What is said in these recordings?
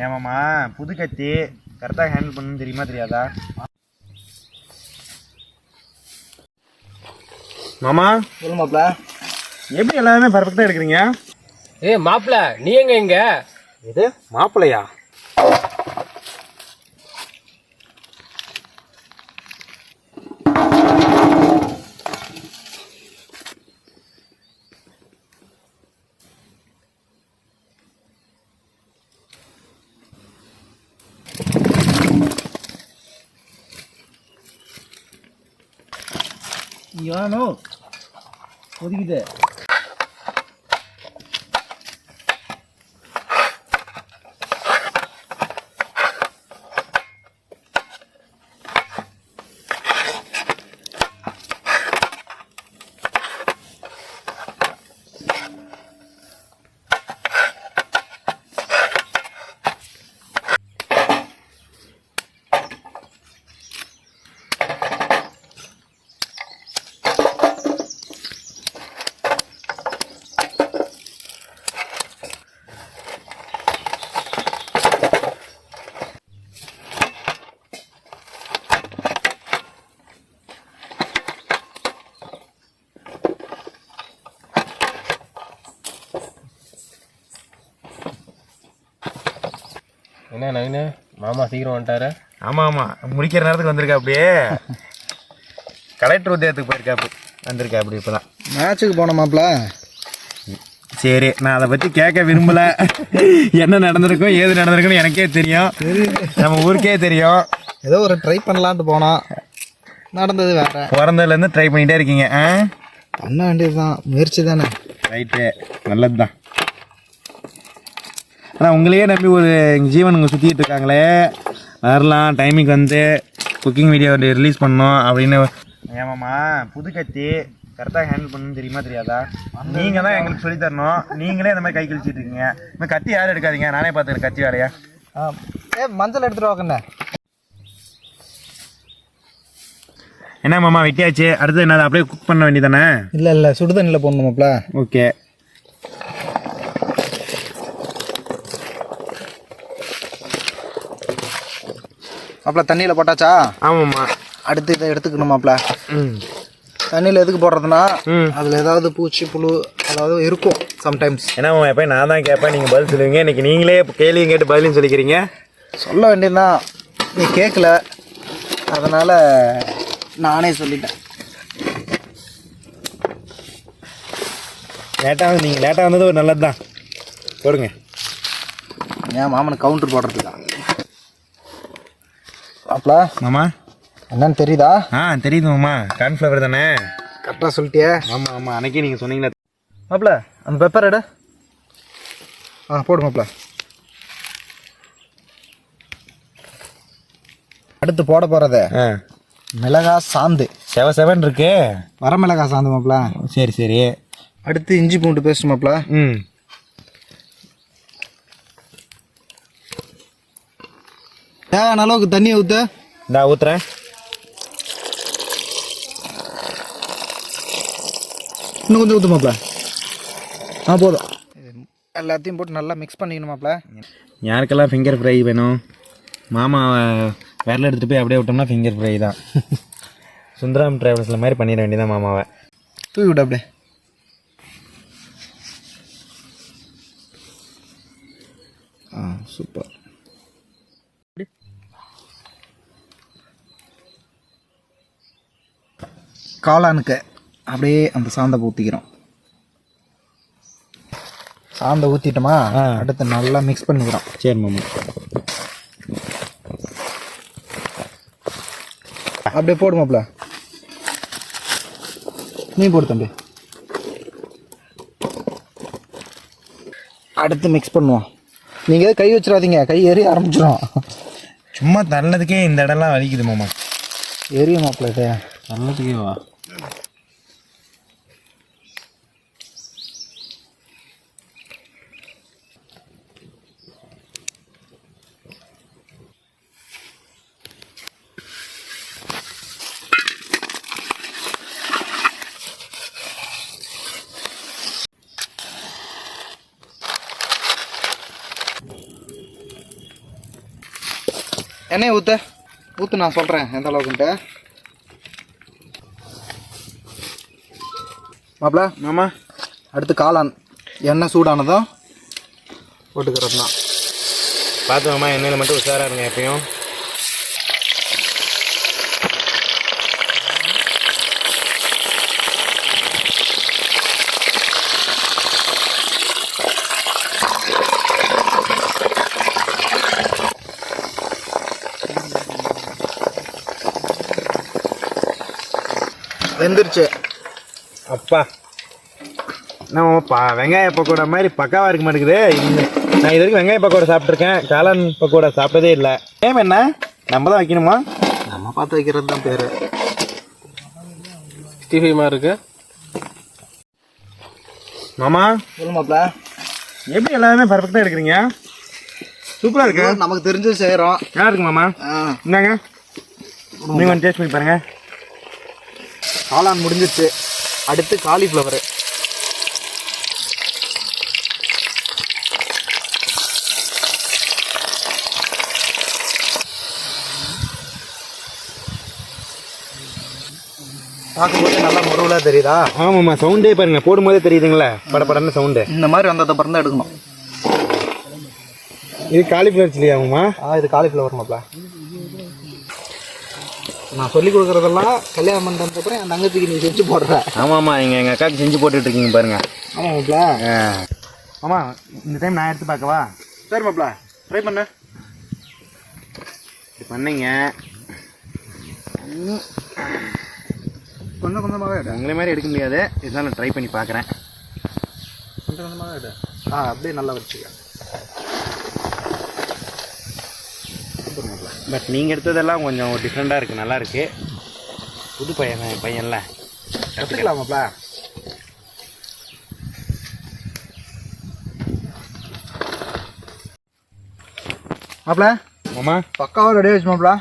ஏமாம்மா புது கத்தி கரெக்டாக ஹேண்டில் பண்ணணும்னு தெரியுமா தெரியாதா? மாமா சொல்லு மாப்ள. எப்படி எல்லாருமே பர்ஃபெக்டாக எடுக்கிறீங்க? மாப்பிள நீ எங்க? இது மாப்பிள்ளையா? யானோ ஒதுக்கிது. என்ன நவீன மாமா சீக்கிரம் வந்துட்டாரு? ஆமாம் ஆமாம், முடிக்கிற நேரத்துக்கு வந்திருக்கா. அப்படியே கலெக்டர் உத்தியோகத்துக்கு போயிருக்கா. அப்படி வந்திருக்கா. அப்படி இப்போ தான் மேட்சுக்கு போன மாப்ள. சரி, நான் அதை பற்றி கேட்க விரும்பலை. என்ன நடந்திருக்கும் ஏது நடந்திருக்குன்னு எனக்கே தெரியும், நம்ம ஊருக்கே தெரியும். ஏதோ ஒரு ட்ரை பண்ணலான்ட்டு போனோம், நடந்தது வேற. பிறந்ததுலேருந்து ட்ரை பண்ணிகிட்டே இருக்கீங்க. பண்ண வேண்டியது தான், முயற்சி தானே. ரைட்டு, நல்லது தான். ஆனால் உங்களையே நம்பி ஒரு ஜீவன் உங்கள் சுற்றிட்டு இருக்காங்களே, வரலாம் டைமிங் வந்து குக்கிங் வீடியோ ரிலீஸ் பண்ணோம் அப்படின்னு. ஏமாம்மா புது கத்தி கரெக்டாக ஹேண்டில் பண்ணணும்னு தெரியுமா தெரியாதா? நீங்கள் தான் எங்களுக்கு சொல்லி தரணும். நீங்களே இந்த மாதிரி கை கழிச்சிட்டு இருக்கீங்க. இந்த கத்தி யாரும் எடுக்காதீங்க, நானே பார்த்துக்கிறேன் கத்தி வேலையா. மஞ்சள் எடுத்துட்டு வாக்கண்ணே. என்ன மாமா வெட்டியாச்சு, அடுத்து என்ன அப்படியே குக் பண்ண வேண்டியதானே? இல்லை சுடுதண்ணியில் போடணும் மாப்ள. ஓகே. மாப்ள தண்ணியில் போட்டாச்சா? ஆமாம்மா. அடுத்து இதை எடுத்துக்கணும் மாப்ள. தண்ணியில் எதுக்கு போடுறதுன்னா அதில் ஏதாவது பூச்சி புழு அதாவது இருக்கும் சம்டைம்ஸ். ஏன்னா எப்போ நான் தான் கேட்பேன், நீங்கள் பதில் சொல்லுவீங்க. இன்றைக்கி நீங்களே கேள்வியும் கேட்டு பதிலும் சொல்லிக்கிறீங்க. சொல்ல வேண்டியதுதான், நீ கேட்கல, அதனால் நானே சொல்லிட்டேன். நீங்கள் லேட்டாக வந்தது ஒரு நல்லது தான். போடுங்க. ஏன் மாமனுக்கு கவுண்டர் போடுறதுக்கா? மாப்ள மாமா என்னன்னு தெரியுதா? தெரியுது மாமா, கார்ன்ஃப்ளவர் தானே? கரெக்டாக சொல்லிட்டியே. ஆமாம் ஆமாம், அன்றைக்கி நீங்கள் சொன்னீங்களே. மாப்ள அந்த பெப்பர் எடு. போடு மாப்ள. அடுத்து போட போகிறது மிளகா சாந்து. செவன் இருக்கு, வர மிளகா சாந்து மாப்ள. சரி சரி. அடுத்து இஞ்சி பூண்டு பேஸ்ட் மாப்ள. தேவையான அளவுக்கு தண்ணியை ஊற்று. இந்தா ஊற்றுறேன். இன்னும் கொஞ்சம் ஊற்று மாப்ள. போதும். எல்லாத்தையும் போட்டு நல்லா மிக்ஸ் பண்ணிக்கணும் மாப்ள. யாருக்கெல்லாம் ஃபிங்கர் ஃப்ரை வேணும், மாமா விரல எடுத்துகிட்டு போய் அப்படியே விட்டோம்னா ஃபிங்கர் ஃப்ரை தான். சுந்தரம் ட்ராவல்ஸில் மாதிரி பண்ணிட வேண்டியதான் மாமாவை. தூவி விட அப்படியே. சூப்பர். காளானுக்கு அப்படியே அந்த சாந்தை ஊற்றிக்கிறோம். சாந்தை ஊற்றிட்டோமா, அடுத்து நல்லா மிக்ஸ் பண்ணிக்கிறோம். சரி மாமா. அப்படியே போடு மாப்ள. நீ போடு தம்பி. அடுத்து மிக்ஸ் பண்ணுவோம். நீங்கள் கை வச்சிடாதீங்க, கை எரிய ஆரம்பிச்சிடும். சும்மா தள்ளதுக்கே இந்த இடம்லாம் வலிக்குது மாமா. எரிய மாப்ள இது நல்லதுக்கே வா. எண்ணெயை ஊற்று நான் சொல்கிறேன் எந்த அளவுக்குன்ட்டு. மாப்பிள மாமா அடுத்து காளான் எண்ணெய் சூடானதும் போட்டுக்கிறது தான். பார்த்து மாமா எண்ணெயில் மட்டும் உஷாராக இருங்க எப்பயும். வெந்துருச்சு. அப்பா நம்ம வெங்காய பக்கோடா மாதிரி பக்காவாக இருக்க மாட்டேங்குது. நான் இது வரைக்கும் வெங்காய பக்கோடா சாப்பிட்ருக்கேன், காளான் பக்கோடா சாப்பிட்டதே இல்லை. ஏன் என்ன நம்ம தான் வைக்கணுமா? நம்ம பார்த்து வைக்கிறது தான் பேர். டிஃபிமா இருக்கு மாமா. சொல்லு மாப்பிள, எப்படி எல்லாருமே பர்ஃபெக்டாக எடுக்கிறீங்க? சூப்பராக இருக்கு. நமக்கு தெரிஞ்சு செய்கிறோம். நல்லா இருக்கு மாமா. இந்தாங்க நீங்கள் கொஞ்சம் டேஸ்ட் பண்ணி பாருங்கள். காளான் முடிஞ்சிருச்சு. அடுத்து காலிஃப்ளவர். பார்க்கும்போது நல்லா முருவலாக தெரியுதா? ஆமாம்மா, சவுண்டே பாருங்க, போடும்போதே தெரியுதுங்களா படப்படன்னு சவுண்டு. இந்த மாதிரி வந்ததை அப்புறம் தான் எடுக்கணும். இது காலிஃப்ளவர் சில்லி ஆகுமா? இது காலிஃப்ளவர் மாப்பிள. நான் சொல்லி கொடுக்குறதெல்லாம் கல்யாணம் பண்ணுறதுக்கப்புறம் என் தங்கச்சிக்கு நீ செஞ்சு போடுற. ஆமாம்மா, நீங்கள் எங்கள் அக்காவுக்கு செஞ்சு போட்டுட்டு இருக்கீங்க பாருங்க. ஆமாம் மாப்பிள. ஆமா, இந்த டைம் நான் எடுத்து பார்க்கவா? சரி மாப்பிள, ட்ரை பண்ண. இப்படி பண்ணீங்க கொஞ்சம் கொஞ்சமாக எடு. உங்களே மாதிரி எடுக்க முடியாது, இதெல்லாம் நான் ட்ரை பண்ணி பார்க்குறேன். கொஞ்சம் கொஞ்சமாக எடு. அப்படியே நல்லா வச்சுக்க. பட் நீங்கள் எடுத்ததெல்லாம் கொஞ்சம் டிஃப்ரெண்ட்டாக இருக்குது, நல்லா இருக்குது. புது பையன்ல கற்றுக்கலாம் மாப்பிள. மாப்பிள மாமா பக்காவாக ரெடி ஆயிடுச்சு மாப்பிள.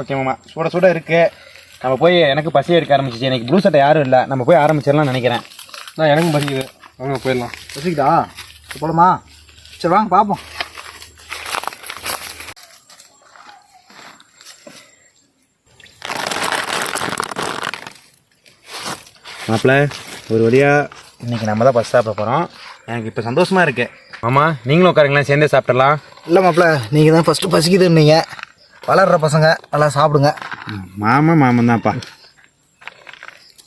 ஓகே மாமா, சுட சுட இருக்குது. நம்ம போய், எனக்கு பசி எடுக்க ஆரம்பிச்சிச்சு. எனக்கு ப்ளூ சட்டை யாரும் இல்லை, நம்ம போய் ஆரம்பிச்சிடலாம் நினைக்கிறேன். நான் எனக்கும் பசிக்குது, வாங்க போயிடலாம். வச்சுக்கிட்டா போலாமா? சரி வாங்க பார்ப்போம். மாப்பிள்ள, ஒரு வழியாக இன்றைக்கி நம்ம தான் பஸ் சாப்பிட போகிறோம். எனக்கு இப்போ சந்தோஷமாக இருக்குது. மாமா நீங்களும் உட்காருங்களேன், சேர்ந்தே சாப்பிடலாம். இல்லை மாப்பிள, நீங்கள் தான் ஃபஸ்ட்டு பசிக்குதுன்னீங்க. வளர்கிற பசங்க நல்லா சாப்பிடுங்க. மாமன் தான்ப்பா.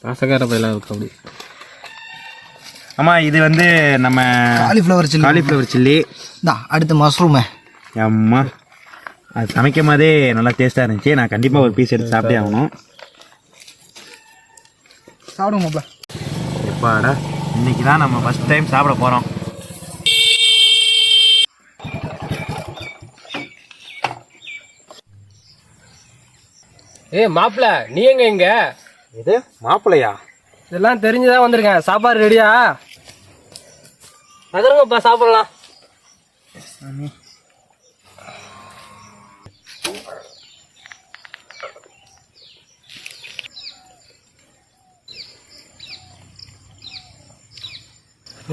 காசக்கார பையெல்லாம் இருக்கு அப்படி. ஆமாம், இது வந்து நம்ம காலிஃப்ளவர் சில்லி தான். அடுத்து மஷ்ரூமு. அம்மா, அது சமைக்கும் போதே நல்லா டேஸ்ட்டாக இருந்துச்சு. நான் கண்டிப்பாக ஒரு பீஸ் எடுத்து சாப்பிட்டே ஆகணும். சாப்பிடுங்க மாப்பிள. எப்பாடா, இன்னைக்கு தான் நம்ம ஃபஸ்ட் டைம் சாப்பிட போகிறோம். மாப்பிள்ள நீ எங்க? இது மாப்பிள்ளையா? இதெல்லாம் தெரிஞ்சுதான் வந்திருக்கேன். சாப்பாடு ரெடியா? நகருங்கப்பா, சாப்பிடலாம்.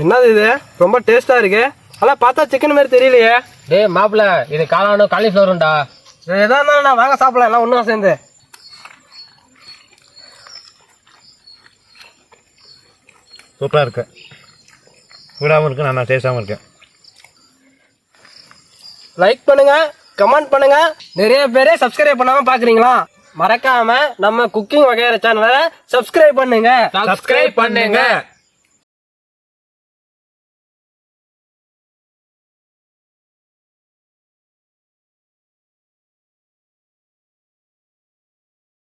என்னது இது? ரொம்ப டேஸ்டா இருக்கு. ஆனா பார்த்தா சிக்கன் மாதிரி தெரியலையே. டேய் மாப்பிள்ள, இது காளானும் காலிஃப்ளவரும்டா. எதா இருந்தாலும் வாங்க சாப்பிடலாம், எல்லாம் ஒன்றா சேர்ந்து. சூப்பராக இருக்கு, சூடாகவும் இருக்குது, நல்லா டேஸ்டாகவும் இருக்கு. லைக் பண்ணுங்க, கமெண்ட் பண்ணுங்க. நிறைய பேரே சப்ஸ்கிரைப் பண்ணாம பாக்குறீங்களா? மறக்காம நம்ம குக்கிங் வகையற சேனலை சப்ஸ்கிரைப் பண்ணுங்க.